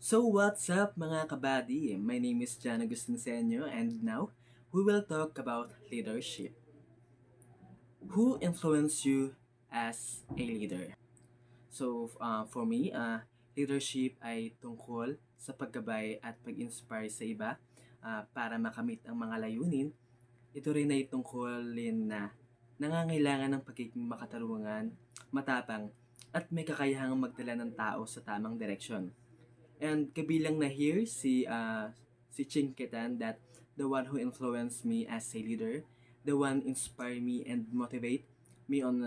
So what's up mga kabady? My name is John Agustin Senyo and now we will talk about leadership. Who influenced you as a leader? For me, leadership ay tungkol sa paggabay at pag-inspire sa iba para makamit ang mga layunin. Ito rin ay tungkolin na nangangailangan ng pagiging makatarungan, matapang, at may kakayahang magdala ng tao sa tamang direksyon. And kabilang na here si Ching Ketan, that the one who influenced me as a leader, the one inspire me and motivate me on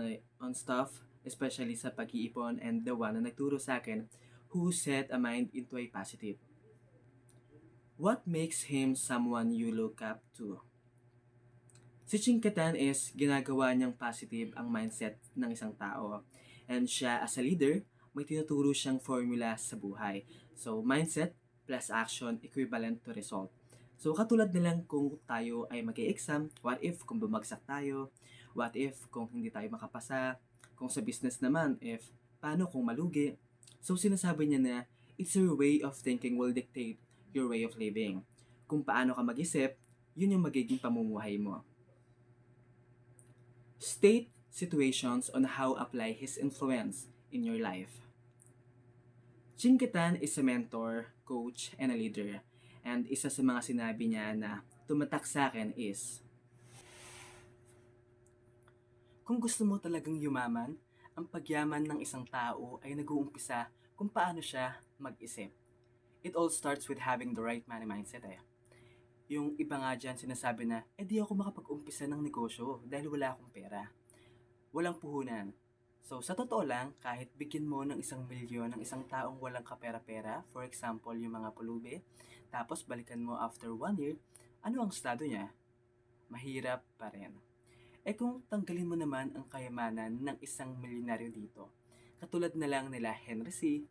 stuff, especially sa pag-iipon, and the one na nagturo sa akin who set a mind into a positive. What makes him someone you look up to? Si Ching Ketan is ginagawa niyang positive ang mindset ng isang tao. And siya as a leader, may tinuturo siyang formula sa buhay. So, mindset plus action equivalent to result. So, katulad na lang kung tayo ay mag-exam, what if kung bumagsak tayo? What if kung hindi tayo makapasa? Kung sa business naman, if paano kung malugi? So, sinasabi niya na it's your way of thinking will dictate your way of living. Kung paano ka mag-isip, yun yung magiging pamumuhay mo. State situations on how apply his influence in your life. Ching Ketan is a mentor, coach, and a leader. And isa sa mga sinabi niya na tumatak sa akin is, kung gusto mo talagang yumaman, ang pagyaman ng isang tao ay nag-uumpisa kung paano siya mag-isip. It all starts with having the right money mindset eh. Yung iba nga dyan sinasabi na, di ako makapag-umpisa ng negosyo dahil wala akong pera. Walang puhunan. So, sa totoo lang, kahit bigyan mo ng 1,000,000 ng isang taong walang kapera-pera, for example, yung mga pulubi, tapos balikan mo after 1 year, ano ang estado niya? Mahirap pa rin. Kung tanggalin mo naman ang kayamanan ng isang milyonaryo dito, katulad na lang nila Henry C.,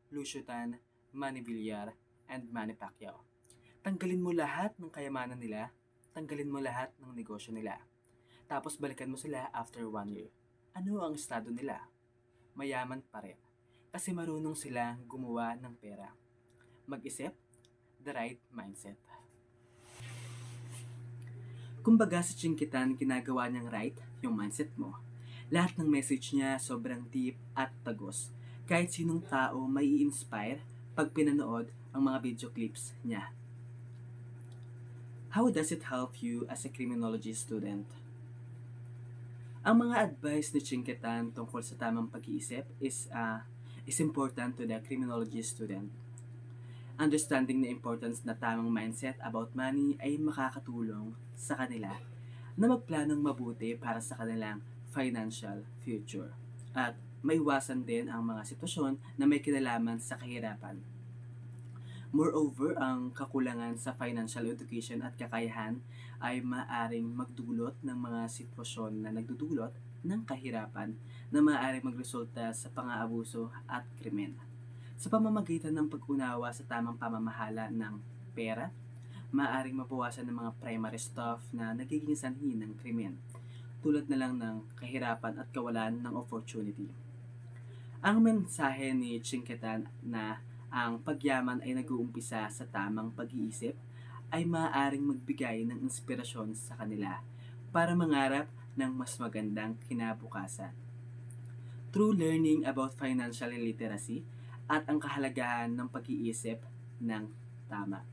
Lucio Tan, Manny Villar, and Manny Pacquiao. Tanggalin mo lahat ng kayamanan nila, tanggalin mo lahat ng negosyo nila. Tapos balikan mo sila after 1 year. Ano ang estado nila? Mayaman pa rin. Kasi marunong sila gumawa ng pera. Mag-isip, the right mindset. Kumbaga sa Ching Ketan, ginagawa niyang right yung mindset mo. Lahat ng message niya sobrang deep at tagos. Kahit sinong tao may i-inspire pag pinanood ang mga video clips niya. How does it help you as a criminology student? Ang mga advice ni Ching Ketan tungkol sa tamang pag-iisip is important to the criminology student. Understanding the importance na tamang mindset about money ay makakatulong sa kanila na magplanong mabuti para sa kanilang financial future. At maiwasan din ang mga sitwasyon na may kinalaman sa kahirapan. Moreover, ang kakulangan sa financial education at kakayahan ay maaring magdulot ng mga sitwasyon na nagdudulot ng kahirapan na maaring magresulta sa pang-aabuso at krimen. Sa pamamagitan ng pag-unawa sa tamang pamamahala ng pera, maaring mabawasan ng mga primary stuff na nagiging sanhi ng krimen, tulad na lang ng kahirapan at kawalan ng opportunity. Ang mensahe ni Ching Ketan na ang pagyaman ay nag-uumpisa sa tamang pag-iisip ay maaaring magbigay ng inspirasyon sa kanila para mangarap ng mas magandang kinabukasan. Through learning about financial literacy at ang kahalagahan ng pag-iisip ng tama.